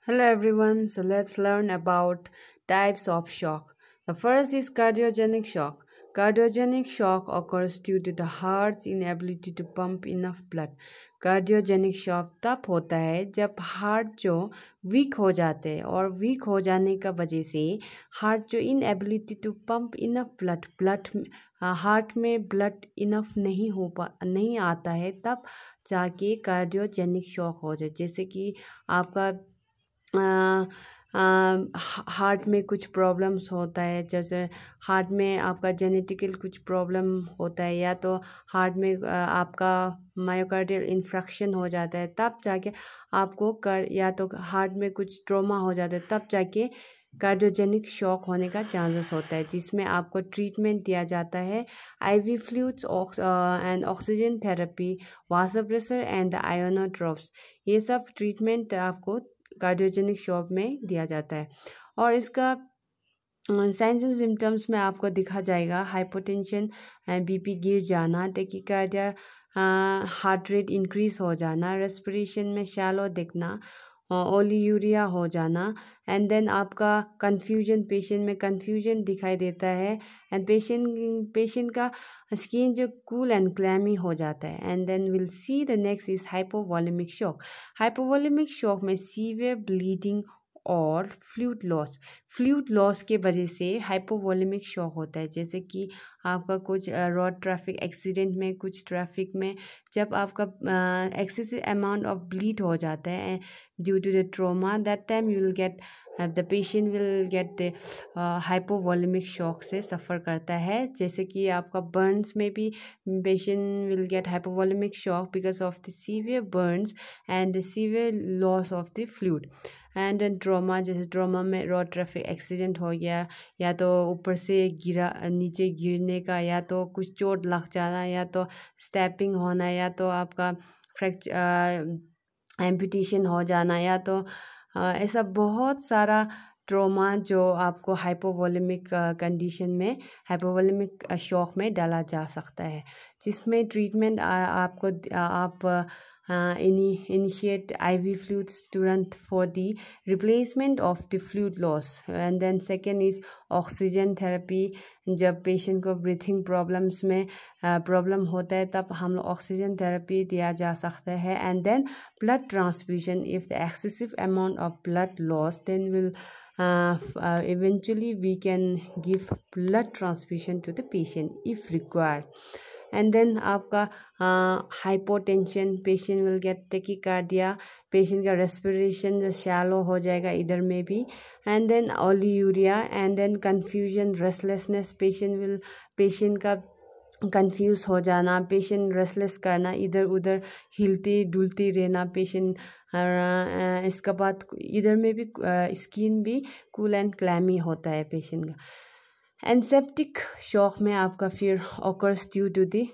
Hello everyone, so let's learn about types of shock. The first is cardiogenic shock. Cardiogenic shock occurs due to the heart's inability to pump enough blood. Cardiogenic shock तब होता है जब heart जो week हो जाते हैं और week हो जाने का वजह से हार्ट जो inability to pump enough blood heart में ब्लड इनफ नहीं आता है, तब जाके कार्डियोजेनिक शॉक हो जाए। जैसे कि आपका हार्ट में कुछ प्रॉब्लम्स होता है, जैसे हार्ट में आपका जेनेटिकल कुछ प्रॉब्लम होता है, या तो हार्ट में आपका मायोकार्डियल इन्फ्रैक्शन हो जाता है, तब जाके आपको या तो हार्ट में कुछ ट्रॉमा हो जाता है, तब जाके कार्डियोजेनिक शॉक होने का चांसेस होता है, जिसमें आपको ट्रीटमेंट दिया जाता है IV fluids and oxygen therapy, vasopressor and inotropes. ये सब ट्रीटमेंट आपको कार्डियोजेनिक शॉक में दिया जाता है। और इसका साइंस एंड सिम्टम्स में आपको दिखा जाएगा हाइपोटेंशन, BP गिर जाना, टेकिकार्डिया, हार्ट रेट इंक्रीज हो जाना, रेस्पिरेशन में शैलो दिखना, ओलियूरिया हो जाना, एंड देन आपका कन्फ्यूजन, पेशेंट में कन्फ्यूजन दिखाई देता है, एंड पेशेंट का स्किन जो कूल एंड क्लैमी हो जाता है। And then will see the next is hypovolemic shock. Hypovolemic shock में सीवियर ब्लीडिंग और फ्लूइड लॉस के वजह से हाइपोवॉलेमिक शॉक होता है। जैसे कि आपका कुछ रोड ट्रैफिक एक्सीडेंट में, कुछ ट्रैफिक में जब आपका एक्सेसिव अमाउंट ऑफ ब्लीड हो जाता है due to the trauma, that time you will get the patient will get the hypovolemic shock से सफ़र करता है। जैसे कि आपका बर्न्स में भी patient will get hypovolemic shock because of the severe burns and the severe loss of the fluid. And then trauma, जैसे trauma में रोड ट्रैफिक एक्सीडेंट हो गया, या तो ऊपर से नीचे गिरने का, या तो कुछ चोट लग जाना, या तो स्टैपिंग होना, या तो आपका एम्पुटेशन हो जाना, या तो ऐसा बहुत सारा ट्रॉमा जो आपको हाइपोवॉलेमिक कंडीशन में, हाइपोवॉलेमिक शॉक में डाला जा सकता है, जिसमें ट्रीटमेंट आप initiate IV fluids तुरंत for the replacement of the fluid loss. And then second is oxygen therapy. जब पेशेंट को ब्रीथिंग प्रॉब्लम्स में प्रॉब्लम होता है, तब हम लोग ऑक्सीजन थेरेपी दिया जा सकता है। And then blood transfusion, if the excessive amount of blood loss, then will eventually we can give blood transfusion to the patient if required. And then आपका hypotension, patient will get tachycardia, patient का respiration shallow हो जाएगा इधर में भी, and then ओलियूरिया, and then confusion, restlessness, patient का confuse हो जाना, पेशेंट रेस्टलेस करना, इधर उधर हिलती डुलती रहना पेशेंट। इसके बाद इधर में भी स्किन भी कूल एंड क्लैमी होता है पेशेंट का। एंसेप्टिक शॉक में आपका फिर occurs due to the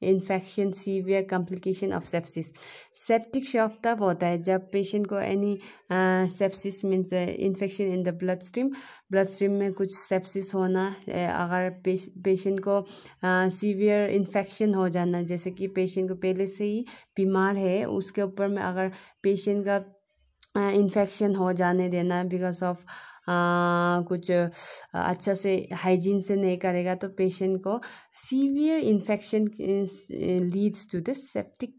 infection, severe complication of sepsis. Septic shock तब होता है जब पेशेंट को any sepsis means infection in the blood stream में कुछ सेप्सिस होना, अगर पेशेंट को सीवियर इन्फेक्शन हो जाना, जैसे कि पेशेंट को पहले से ही बीमार है, उसके ऊपर में अगर पेशेंट का इन्फेक्शन हो जाने देना बिकॉज ऑफ कुछ अच्छा से हाइजीन से नहीं करेगा, तो पेशेंट को severe infection leads to the septic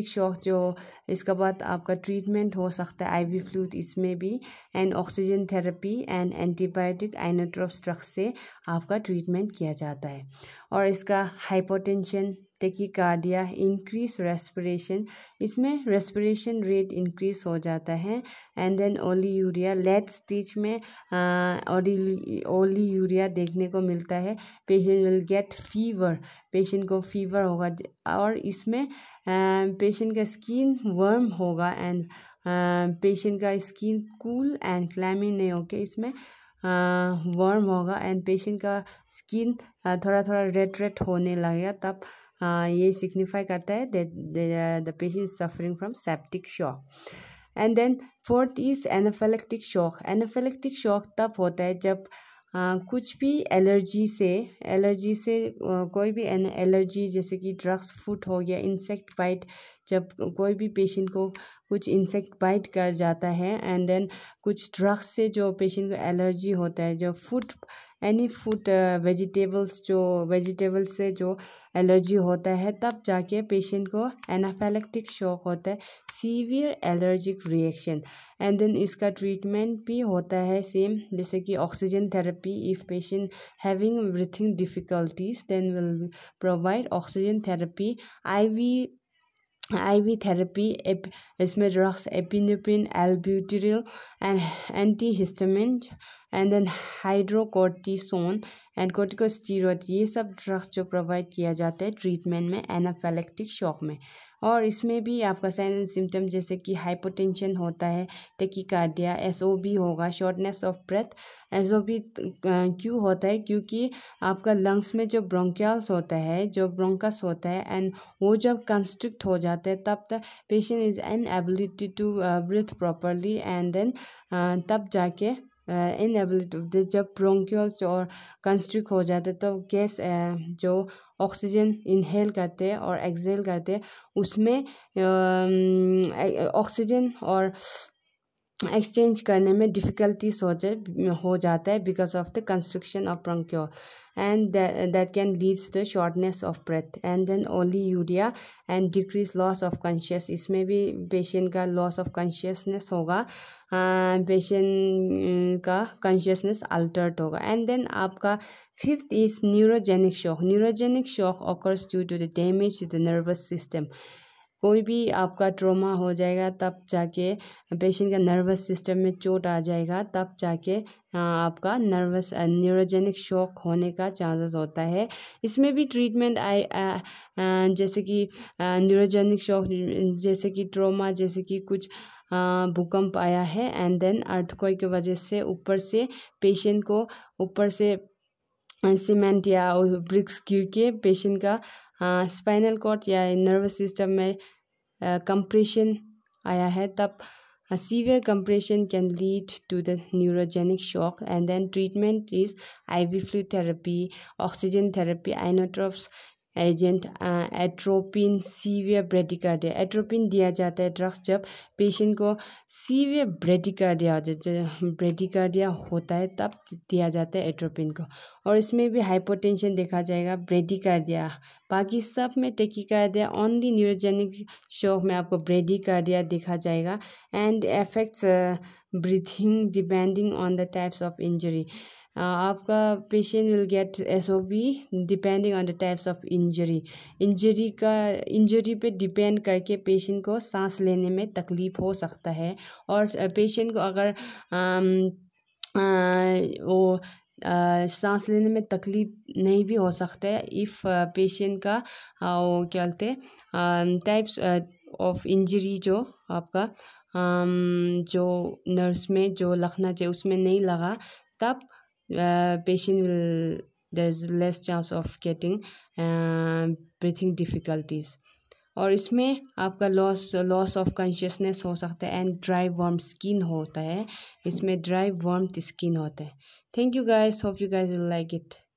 shock जो इसके बाद आपका ट्रीटमेंट हो सकता है IV फ्लूइड इसमें भी, and oxygen therapy and antibiotic inotropes drug से आपका ट्रीटमेंट किया जाता है। और इसका हाइपोटेंशन, टेकिकार्डिया, इंक्रीज रेस्पिरेशन, इसमें रेस्पिरेशन रेट इंक्रीज हो जाता है, एंड देन ओलियूरिया, लेट स्टेज में ओलियूरिया देखने को मिलता है, patient will get fever, patient को फीवर होगा, और इसमें पेशेंट का स्किन वर्म होगा, एंड पेशेंट का स्किन कूल एंड क्लैमी नहीं होकर इसमें वर्म होगा, एंड पेशेंट का स्किन थोड़ा थोड़ा रेड होने लगेगा, तब ये सिग्निफाई करता है the patient is suffering from septic shock. And then fourth is anaphylactic shock. Anaphylactic shock तब होता है जब कुछ भी एलर्जी से कोई भी एलर्जी जैसे कि ड्रग्स, फूड हो गया, इंसेक्ट बाइट, जब कोई भी पेशेंट को कुछ इंसेक्ट बाइट कर जाता है, एंड देन कुछ ड्रग्स से जो पेशेंट को एलर्जी होता है, जो फूड, एनी फूड, वेजिटेबल्स से जो एलर्जी होता है, तब जाके पेशेंट को एनाफिलैक्टिक शॉक होता है, severe allergic reaction. And then इसका ट्रीटमेंट भी होता है सेम जैसे कि oxygen therapy. If patient having breathing difficulties then will provide oxygen therapy, IV therapy. इसमें drugs epinephrine, albuterol and antihistamine, and then hydrocortisone and corticosteroid, ये सब drugs जो प्रोवाइड किया जाता है ट्रीटमेंट में एनाफिलैक्टिक शॉक में। और इसमें भी आपका साइन एंड सिम्टम जैसे कि हाइपोटेंशन होता है, टेकिकार्डिया, SOB होगा, शॉर्टनेस ऑफ ब्रेथ। SOB क्यों होता है? क्योंकि आपका लंग्स में जो ब्रोंकियल्स होता है, जो ब्रोंकस होता है, एंड वो जब कंस्ट्रिक्ट हो जाता है तब तक patient is unability to breathe properly, and then तब जाके इनएबिलिटी, जब ब्रोंकियल्स और कंस्ट्रिक्ट हो जाते हैं तो गैस जो ऑक्सीजन इनहेल करते हैं और एक्सहेल करते हैं, उसमें ऑक्सीजन और एक्सचेंज करने में डिफ़िकल्टीज हो जाता है because of the construction of bronchiole, and that can leads to the shortness of breath, and then ओलीयूरिया and decrease loss of conscious. इसमें भी पेशेंट का लॉस ऑफ कॉन्शियसनेस होगा, पेशेंट का कॉन्शियसनेस अल्टर्ड होगा। एंड देन आपका fifth is neurogenic shock. Neurogenic shock occurs due to the damage to the nervous system. कोई भी आपका ट्रॉमा हो जाएगा तब जाके पेशेंट का नर्वस सिस्टम में चोट आ जाएगा, तब जाके आपका न्यूरोजेनिक शॉक होने का चांसेस होता है। इसमें भी ट्रीटमेंट जैसे कि न्यूरोजेनिक शॉक जैसे कि ट्रॉमा, जैसे कि कुछ भूकंप आया है एंड देन अर्थक्वेक की वजह से ऊपर से पेशेंट को ऊपर से सीमेंट या ब्रिक्स गिर के पेशेंट का स्पाइनल कॉर्ड या नर्वस सिस्टम में कंप्रेशन आया है, तब severe compression can lead to the neurogenic shock. And then treatment is IV fluid therapy, oxygen therapy, inotropes agent, atropine, severe bradycardia. Atropine दिया जाता है ड्रग्स जब पेशेंट को सीवियर ब्रेडिकार्डिया होता है, तब दिया जाता है एट्रोपिन को। और इसमें भी हाइपोटेंशन देखा जाएगा, ब्रेडिकार्डिया, बाकी सब में टेकिकार्डिया, ओनली न्यूरोजेनिक शॉक में आपको ब्रेडिकार्डिया देखा जाएगा। And affects breathing depending on the types of injury. आपका patient will get SOB depending on the types of injury पे डिपेंड करके पेशेंट को सांस लेने में तकलीफ़ हो सकता है। और पेशेंट को अगर वो सांस लेने में तकलीफ़ नहीं भी हो सकता है इफ़ पेशेंट का वो क्या बोलते हैं टाइप्स ऑफ इंजरी जो आपका जो नर्व्स में जो लगना चाहिए उसमें नहीं लगा, तब patient will there's less chance of getting breathing difficulties। और इसमें आपका लॉस ऑफ कॉन्शियसनेस हो सकता है एंड ड्राई वार्म स्किन होता है, इसमें ड्राई वार्म स्किन होता है। Thank you guys, hope you guys will like it.